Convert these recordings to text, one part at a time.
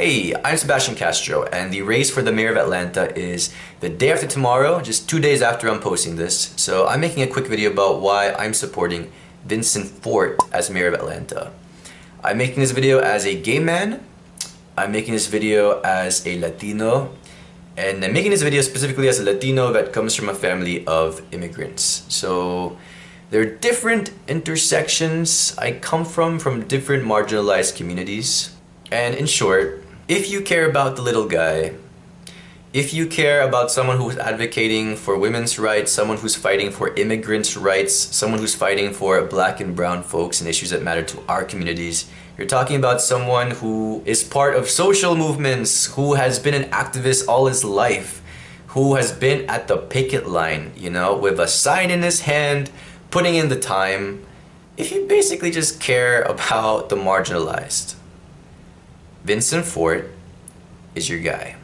Hey, I'm Sebastian Castro, and the race for the mayor of Atlanta is the day after tomorrow, just 2 days after I'm posting this. So I'm making a quick video about why I'm supporting Vincent Fort as mayor of Atlanta. I'm making this video as a gay man, I'm making this video as a Latino, and I'm making this video specifically as a Latino that comes from a family of immigrants. So there are different intersections I come from different marginalized communities. And in short, if you care about the little guy, if you care about someone who's advocating for women's rights, someone who's fighting for immigrants' rights, someone who's fighting for black and brown folks and issues that matter to our communities, you're talking about someone who is part of social movements, who has been an activist all his life, who has been at the picket line, you know, with a sign in his hand, putting in the time. If you basically just care about the marginalized, Vincent Fort is your guy.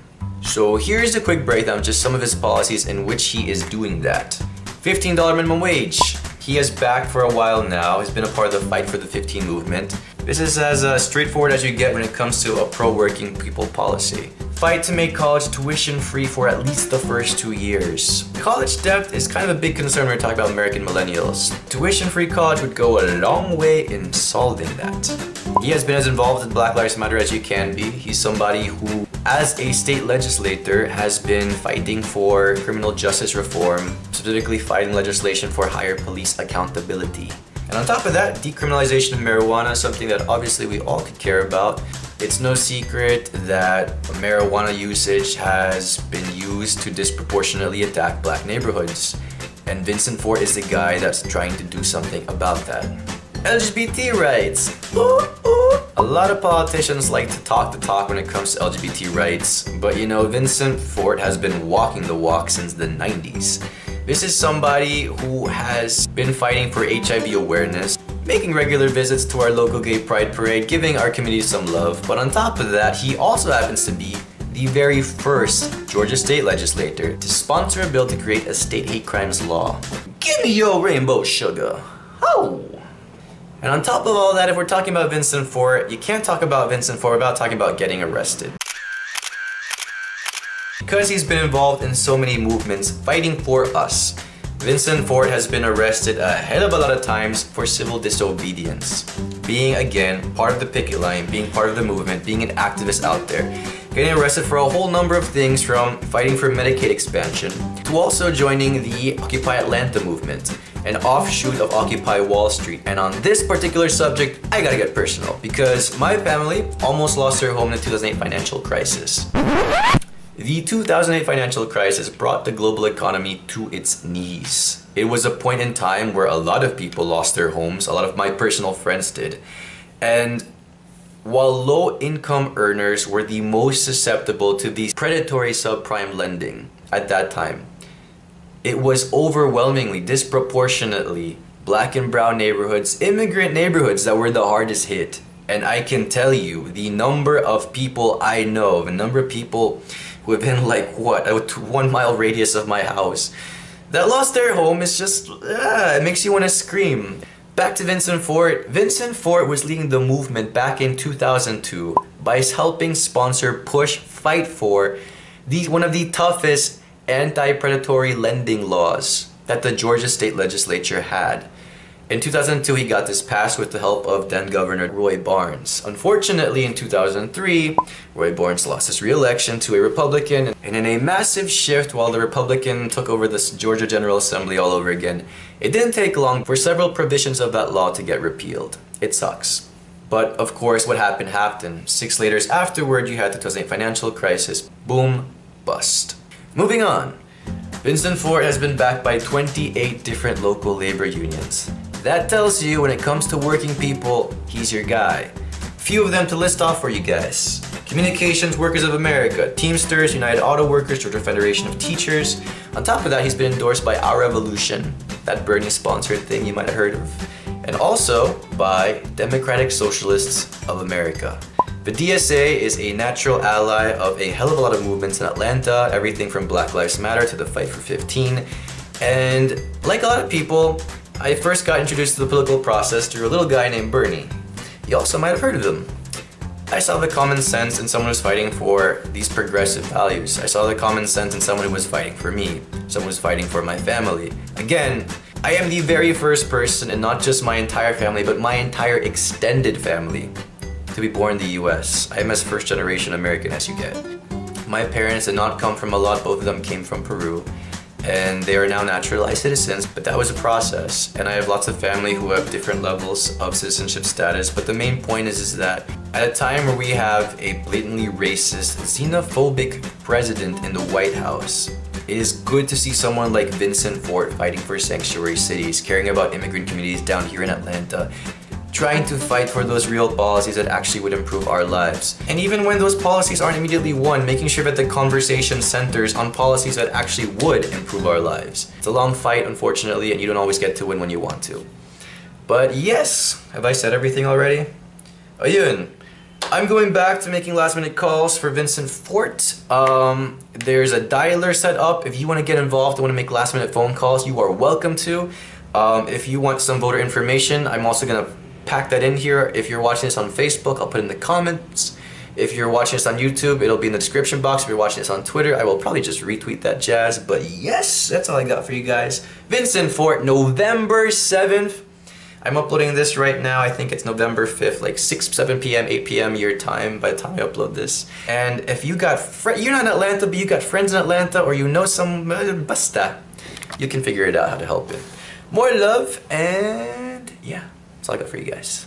So here's a quick breakdown of just some of his policies in which he is doing that. $15 minimum wage. He has backed for a while now. He's been a part of the fight for the 15 movement. This is as straightforward as you get when it comes to a pro-working people policy. Fight to make college tuition free for at least the first 2 years. College debt is kind of a big concern when we're talking about American millennials. Tuition-free college would go a long way in solving that. He has been as involved with Black Lives Matter as you can be. He's somebody who, as a state legislator, has been fighting for criminal justice reform, specifically fighting legislation for higher police accountability. And on top of that, decriminalization of marijuana is something that obviously we all could care about. It's no secret that marijuana usage has been used to disproportionately attack black neighborhoods. And Vincent Fort is the guy that's trying to do something about that. LGBT rights! Ooh, ooh. A lot of politicians like to talk the talk when it comes to LGBT rights, but you know, Vincent Fort has been walking the walk since the 90s. This is somebody who has been fighting for HIV awareness, making regular visits to our local gay pride parade, giving our community some love. But on top of that, he also happens to be the very first Georgia state legislator to sponsor a bill to create a state hate crimes law. Give me your rainbow sugar. Oh! And on top of all that, if we're talking about Vincent Fort, you can't talk about Vincent Fort without talking about getting arrested. Because he's been involved in so many movements fighting for us, Vincent Fort has been arrested a hell of a lot of times for civil disobedience. Being, again, part of the picket line, being part of the movement, being an activist out there. Getting arrested for a whole number of things, from fighting for Medicaid expansion to also joining the Occupy Atlanta movement, an offshoot of Occupy Wall Street. And on this particular subject, I gotta get personal because my family almost lost their home in the 2008 financial crisis. The 2008 financial crisis brought the global economy to its knees. It was a point in time where a lot of people lost their homes, a lot of my personal friends did. And while low-income earners were the most susceptible to the predatory subprime lending at that time, it was overwhelmingly, disproportionately black and brown neighborhoods, immigrant neighborhoods that were the hardest hit. And I can tell you, the number of people I know, the number of people within like what, a 1 mile radius of my house that lost their home is just, it makes you want to scream. Back to Vincent Fort. Vincent Fort was leading the movement back in 2002 by helping sponsor, push, fight for one of the toughest anti-predatory lending laws that the Georgia state legislature had. In 2002, he got this passed with the help of then Governor Roy Barnes. Unfortunately, in 2003, Roy Barnes lost his re-election to a Republican, and in a massive shift while the Republican took over the Georgia General Assembly all over again, it didn't take long for several provisions of that law to get repealed. It sucks. But of course, what happened. 6 years afterward, you had the 2008 financial crisis. Boom, bust. Moving on. Vincent Fort has been backed by 28 different local labor unions. That tells you when it comes to working people, he's your guy. Few of them to list off for you guys. Communications Workers of America, Teamsters, United Auto Workers, Georgia Federation of Teachers. On top of that, he's been endorsed by Our Revolution, that Bernie sponsored thing you might have heard of. And also by Democratic Socialists of America. The DSA is a natural ally of a hell of a lot of movements in Atlanta, everything from Black Lives Matter to the Fight for 15. And like a lot of people, I first got introduced to the political process through a little guy named Bernie. You also might have heard of him. I saw the common sense in someone who's fighting for these progressive values. I saw the common sense in someone who was fighting for me, someone who's fighting for my family. Again, I am the very first person, and not just my entire family, but my entire extended family, to be born in the US. I am as first generation American as you get. My parents did not come from a lot, both of them came from Peru, and they are now naturalized citizens, but that was a process. And I have lots of family who have different levels of citizenship status, but the main point is that at a time where we have a blatantly racist, xenophobic president in the White House, it is good to see someone like Vincent Fort fighting for sanctuary cities, caring about immigrant communities down here in Atlanta, trying to fight for those real policies that actually would improve our lives. And even when those policies aren't immediately won, making sure that the conversation centers on policies that actually would improve our lives. It's a long fight, unfortunately, and you don't always get to win when you want to. But yes, have I said everything already? Ayun. I'm going back to making last minute calls for Vincent Fort. There's a dialer set up. If you want to get involved and want to make last minute phone calls, you are welcome to. If you want some voter information, I'm also going to pack that in here. If you're watching this on Facebook, I'll put it in the comments. If you're watching this on YouTube, it'll be in the description box. If you're watching this on Twitter, I will probably just retweet that jazz. But yes, that's all I got for you guys. Vincent Fort, November 7th. I'm uploading this right now. I think it's November 5th, like 6, 7 p.m., 8 p.m. your time by the time I upload this. And if you got you're not in Atlanta, but you got friends in Atlanta, or you know some basta, you can figure it out how to help it. More love, and yeah. That's all I got for you guys.